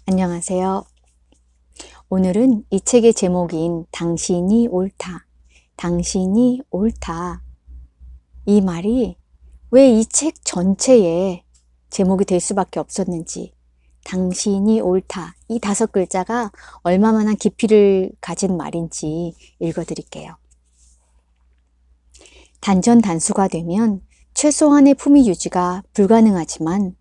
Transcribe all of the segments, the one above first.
안녕하세요. 오늘은 이 책의 제목인 당신이 옳다, 당신이 옳다. 이 말이 왜 이 책 전체의 제목이 될 수밖에 없었는지, 당신이 옳다, 이 5글자가 얼마나 깊이를 가진 말인지 읽어드릴게요. 단전단수가 되면 최소한의 품위 유지가 불가능하지만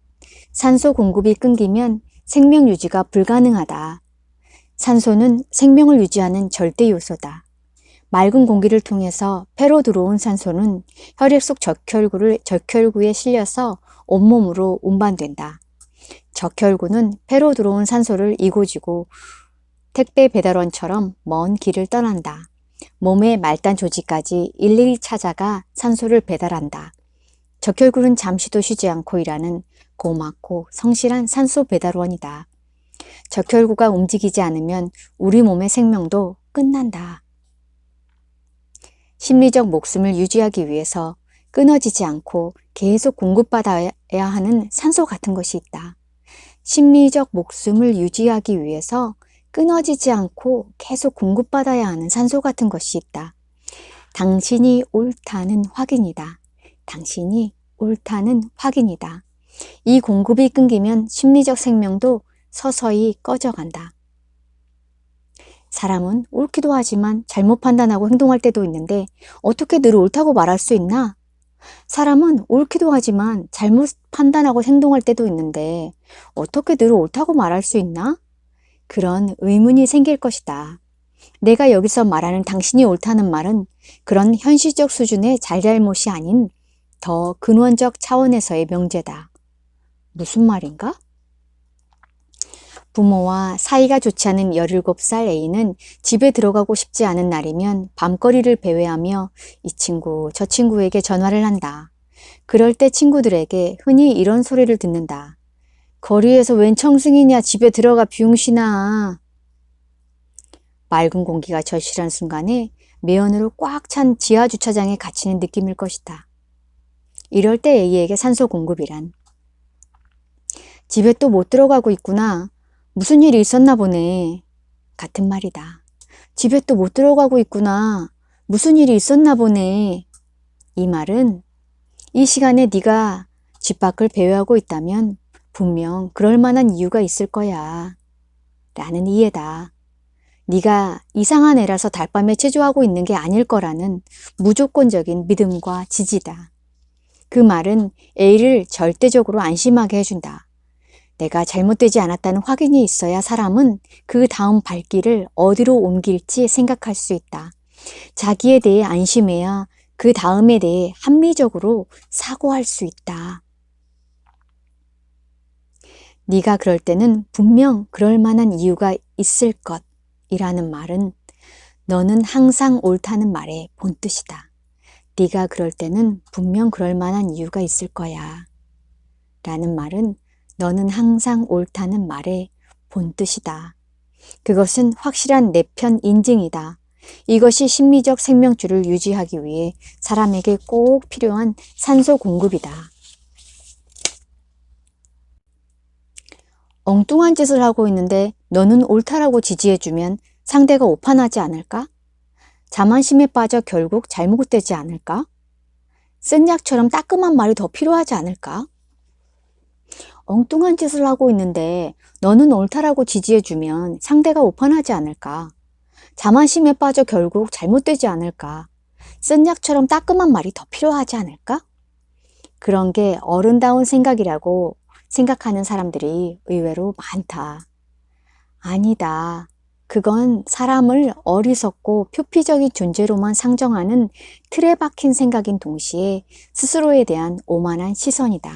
산소 공급이 끊기면 생명 유지가 불가능하다. 산소는 생명을 유지하는 절대 요소다. 맑은 공기를 통해서 폐로 들어온 산소는 혈액 속 적혈구에 실려서 온몸으로 운반된다. 적혈구는 폐로 들어온 산소를 이고지고 택배 배달원처럼 먼 길을 떠난다. 몸의 말단 조직까지 일일이 찾아가 산소를 배달한다. 적혈구는 잠시도 쉬지 않고 일하는 고맙고 성실한 산소 배달원이다. 적혈구가 움직이지 않으면 우리 몸의 생명도 끝난다. 심리적 목숨을 유지하기 위해서 끊어지지 않고 계속 공급받아야 하는 산소 같은 것이 있다. 심리적 목숨을 유지하기 위해서 끊어지지 않고 계속 공급받아야 하는 산소 같은 것이 있다. 당신이 옳다는 확인이다. 당신이 옳다는 확인이다. 이 공급이 끊기면 심리적 생명도 서서히 꺼져간다. 사람은 옳기도 하지만 잘못 판단하고 행동할 때도 있는데 어떻게 늘 옳다고 말할 수 있나? 사람은 옳기도 하지만 잘못 판단하고 행동할 때도 있는데 어떻게 늘 옳다고 말할 수 있나? 그런 의문이 생길 것이다. 내가 여기서 말하는 당신이 옳다는 말은 그런 현실적 수준의 잘잘못이 아닌 더 근원적 차원에서의 명제다. 무슨 말인가? 부모와 사이가 좋지 않은 17살 A는 집에 들어가고 싶지 않은 날이면 밤거리를 배회하며 이 친구 저 친구에게 전화를 한다. 그럴 때 친구들에게 흔히 이런 소리를 듣는다. 거리에서 웬 청승이냐, 집에 들어가 비용신아. 맑은 공기가 절실한 순간에 매연으로 꽉 찬 지하 주차장에 갇히는 느낌일 것이다. 이럴 때 A에게 산소 공급이란 집에 또 못 들어가고 있구나. 무슨 일이 있었나 보네. 같은 말이다. 집에 또 못 들어가고 있구나. 무슨 일이 있었나 보네. 이 말은 이 시간에 네가 집 밖을 배회하고 있다면 분명 그럴 만한 이유가 있을 거야. 라는 이해다. 네가 이상한 애라서 달밤에 체조하고 있는 게 아닐 거라는 무조건적인 믿음과 지지다. 그 말은 A를 절대적으로 안심하게 해준다. 내가 잘못되지 않았다는 확인이 있어야 사람은 그 다음 발길을 어디로 옮길지 생각할 수 있다. 자기에 대해 안심해야 그 다음에 대해 합리적으로 사고할 수 있다. 네가 그럴 때는 분명 그럴 만한 이유가 있을 것이라는 말은 너는 항상 옳다는 말의 본뜻이다. 네가 그럴 때는 분명 그럴 만한 이유가 있을 거야. 라는 말은 너는 항상 옳다는 말의 본뜻이다. 그것은 확실한 내 편 인증이다. 이것이 심리적 생명줄을 유지하기 위해 사람에게 꼭 필요한 산소 공급이다. 엉뚱한 짓을 하고 있는데 너는 옳다라고 지지해주면 상대가 오판하지 않을까? 자만심에 빠져 결국 잘못되지 않을까? 쓴 약처럼 따끔한 말이 더 필요하지 않을까? 엉뚱한 짓을 하고 있는데 너는 옳다라고 지지해주면 상대가 오판하지 않을까? 자만심에 빠져 결국 잘못되지 않을까? 쓴 약처럼 따끔한 말이 더 필요하지 않을까? 그런 게 어른다운 생각이라고 생각하는 사람들이 의외로 많다. 아니다. 그건 사람을 어리석고 표피적인 존재로만 상정하는 틀에 박힌 생각인 동시에 스스로에 대한 오만한 시선이다.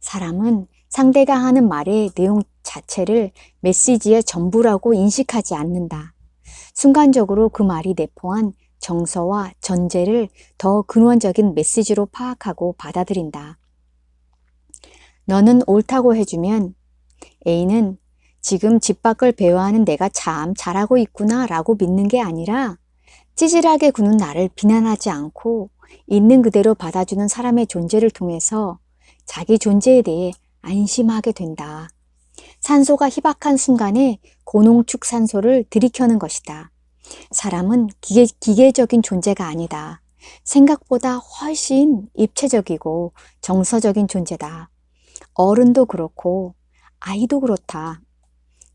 사람은 상대가 하는 말의 내용 자체를 메시지의 전부라고 인식하지 않는다. 순간적으로 그 말이 내포한 정서와 전제를 더 근원적인 메시지로 파악하고 받아들인다. 너는 옳다고 해주면 A는 지금 집 밖을 배회하는 내가 참 잘하고 있구나 라고 믿는 게 아니라 찌질하게 구는 나를 비난하지 않고 있는 그대로 받아주는 사람의 존재를 통해서 자기 존재에 대해 안심하게 된다. 산소가 희박한 순간에 고농축 산소를 들이켜는 것이다. 사람은 기계적인 존재가 아니다. 생각보다 훨씬 입체적이고 정서적인 존재다. 어른도 그렇고 아이도 그렇다.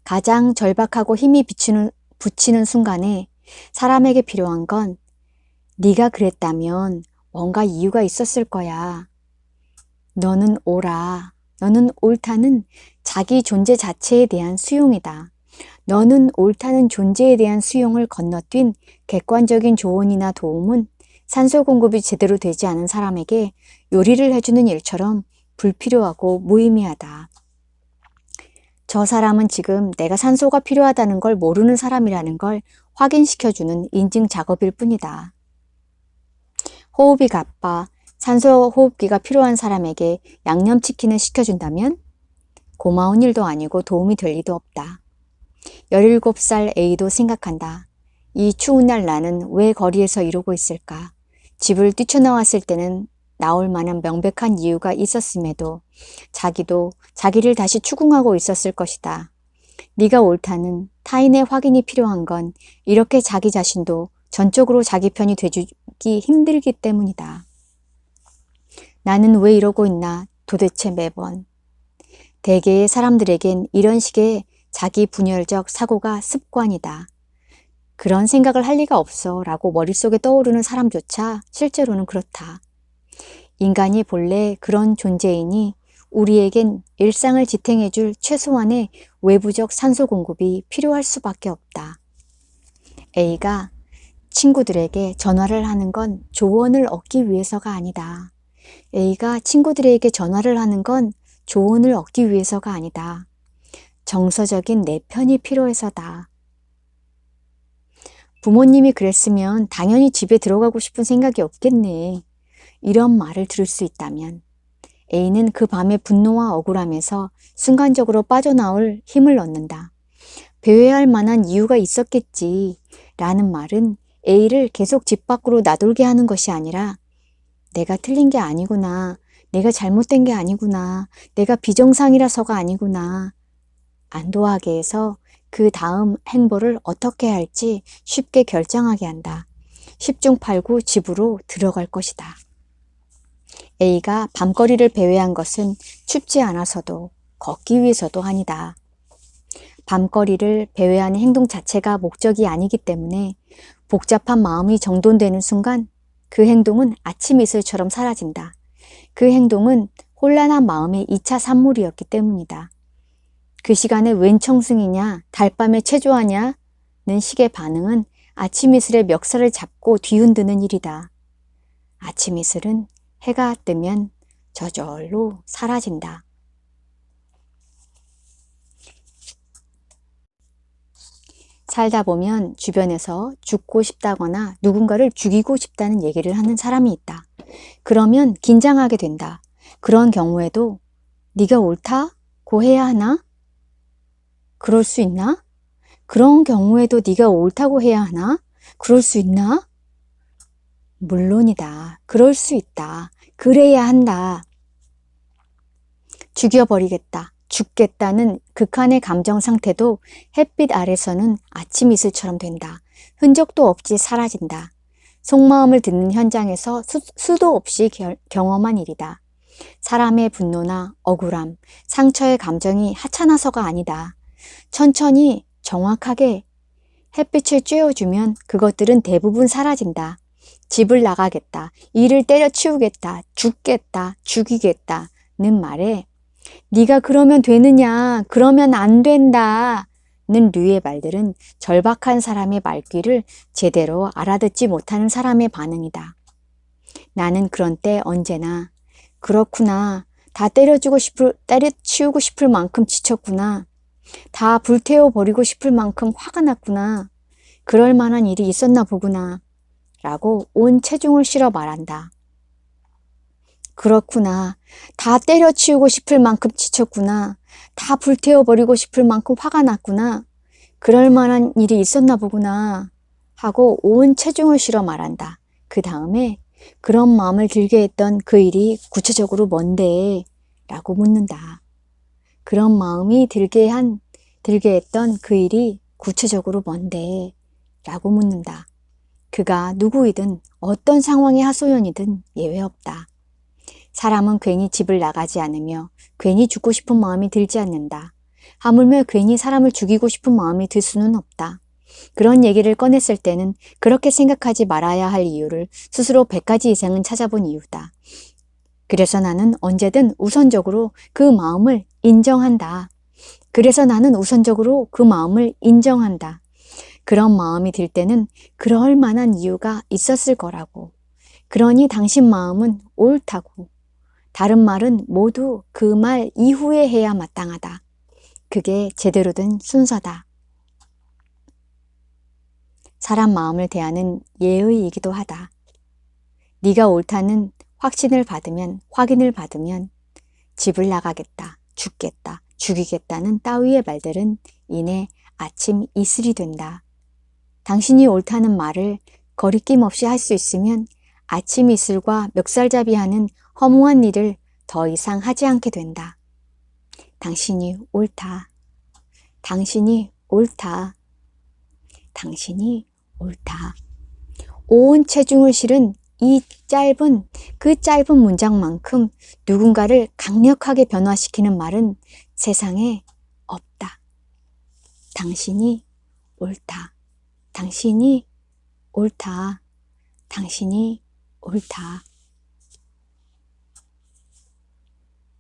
가장 절박하고 힘이 붙이는 순간에 사람에게 필요한 건 네가 그랬다면 뭔가 이유가 있었을 거야. 너는 옳아. 너는 옳다는 자기 존재 자체에 대한 수용이다. 너는 옳다는 존재에 대한 수용을 건너뛴 객관적인 조언이나 도움은 산소 공급이 제대로 되지 않은 사람에게 요리를 해주는 일처럼 불필요하고 무의미하다. 저 사람은 지금 내가 산소가 필요하다는 걸 모르는 사람이라는 걸 확인시켜주는 인증 작업일 뿐이다. 호흡이 가빠 산소 호흡기가 필요한 사람에게 양념치킨을 시켜준다면 고마운 일도 아니고 도움이 될 리도 없다. 17살 A도 생각한다. 이 추운 날 나는 왜 거리에서 이러고 있을까? 집을 뛰쳐나왔을 때는 나올 만한 명백한 이유가 있었음에도 자기도 자기를 다시 추궁하고 있었을 것이다. 네가 옳다는 타인의 확인이 필요한 건 이렇게 자기 자신도 전적으로 자기 편이 돼주기 힘들기 때문이다. 나는 왜 이러고 있나 도대체 매번. 대개의 사람들에겐 이런 식의 자기 분열적 사고가 습관이다. 그런 생각을 할 리가 없어 라고 머릿속에 떠오르는 사람조차 실제로는 그렇다. 인간이 본래 그런 존재이니 우리에겐 일상을 지탱해줄 최소한의 외부적 산소 공급이 필요할 수밖에 없다. A가 친구들에게 전화를 하는 건 조언을 얻기 위해서가 아니다. A가 친구들에게 전화를 하는 건 조언을 얻기 위해서가 아니다. 정서적인 내 편이 필요해서다. 부모님이 그랬으면 당연히 집에 들어가고 싶은 생각이 없겠네. 이런 말을 들을 수 있다면 A는 그 밤의 분노와 억울함에서 순간적으로 빠져나올 힘을 얻는다. 배회할 만한 이유가 있었겠지 라는 말은 A를 계속 집 밖으로 나돌게 하는 것이 아니라 내가 틀린 게 아니구나, 내가 잘못된 게 아니구나, 내가 비정상이라서가 아니구나 안도하게 해서 그 다음 행보를 어떻게 할지 쉽게 결정하게 한다. 10중 8구 집으로 들어갈 것이다. A가 밤거리를 배회한 것은 춥지 않아서도 걷기 위해서도 아니다. 밤거리를 배회하는 행동 자체가 목적이 아니기 때문에 복잡한 마음이 정돈되는 순간 그 행동은 아침 이슬처럼 사라진다. 그 행동은 혼란한 마음의 2차 산물이었기 때문이다. 그 시간에 웬 청승이냐, 달밤에 체조하냐는 식의 반응은 아침 이슬의 멱살을 잡고 뒤흔드는 일이다. 아침 이슬은 해가 뜨면 저절로 사라진다. 살다 보면 주변에서 죽고 싶다거나 누군가를 죽이고 싶다는 얘기를 하는 사람이 있다. 그러면 긴장하게 된다. 그런 경우에도 네가 옳다고 해야 하나? 그럴 수 있나? 그런 경우에도 네가 옳다고 해야 하나? 그럴 수 있나? 물론이다. 그럴 수 있다. 그래야 한다. 죽여버리겠다. 죽겠다는 극한의 감정 상태도 햇빛 아래서는 아침 이슬처럼 된다. 흔적도 없이 사라진다. 속마음을 듣는 현장에서 수도 없이 경험한 일이다. 사람의 분노나 억울함, 상처의 감정이 하찮아서가 아니다. 천천히 정확하게 햇빛을 쬐어주면 그것들은 대부분 사라진다. 집을 나가겠다, 일을 때려치우겠다, 죽겠다, 죽이겠다는 말에 네가 그러면 되느냐, 그러면 안 된다는 류의 말들은 절박한 사람의 말귀를 제대로 알아듣지 못하는 사람의 반응이다. 나는 그런 때 언제나 그렇구나, 다 때려치우고 싶을 만큼 지쳤구나, 다 불태워버리고 싶을 만큼 화가 났구나, 그럴 만한 일이 있었나 보구나 라고 온 체중을 실어 말한다. 그렇구나, 다 때려치우고 싶을 만큼 지쳤구나, 다 불태워버리고 싶을 만큼 화가 났구나, 그럴 만한 일이 있었나 보구나 하고 온 체중을 실어 말한다. 그 다음에 그런 마음을 들게 했던 그 일이 구체적으로 뭔데? 라고 묻는다. 그런 마음이 들게 했던 그 일이 구체적으로 뭔데? 라고 묻는다. 그가 누구이든 어떤 상황의 하소연이든 예외 없다. 사람은 괜히 집을 나가지 않으며 괜히 죽고 싶은 마음이 들지 않는다. 하물며 괜히 사람을 죽이고 싶은 마음이 들 수는 없다. 그런 얘기를 꺼냈을 때는 그렇게 생각하지 말아야 할 이유를 스스로 100가지 이상은 찾아본 이유다. 그래서 나는 언제든 우선적으로 그 마음을 인정한다. 그래서 나는 우선적으로 그 마음을 인정한다. 그런 마음이 들 때는 그럴 만한 이유가 있었을 거라고. 그러니 당신 마음은 옳다고. 다른 말은 모두 그 말 이후에 해야 마땅하다. 그게 제대로 된 순서다. 사람 마음을 대하는 예의이기도 하다. 네가 옳다는 확신을 받으면, 확인을 받으면 집을 나가겠다, 죽겠다, 죽이겠다는 따위의 말들은 이내 아침 이슬이 된다. 당신이 옳다는 말을 거리낌 없이 할 수 있으면 아침 이슬과 멱살잡이하는 허무한 일을 더 이상 하지 않게 된다. 당신이 옳다. 당신이 옳다. 당신이 옳다. 온 체중을 실은 그 짧은 문장만큼 누군가를 강력하게 변화시키는 말은 세상에 없다. 당신이 옳다. 당신이 옳다. 당신이 옳다.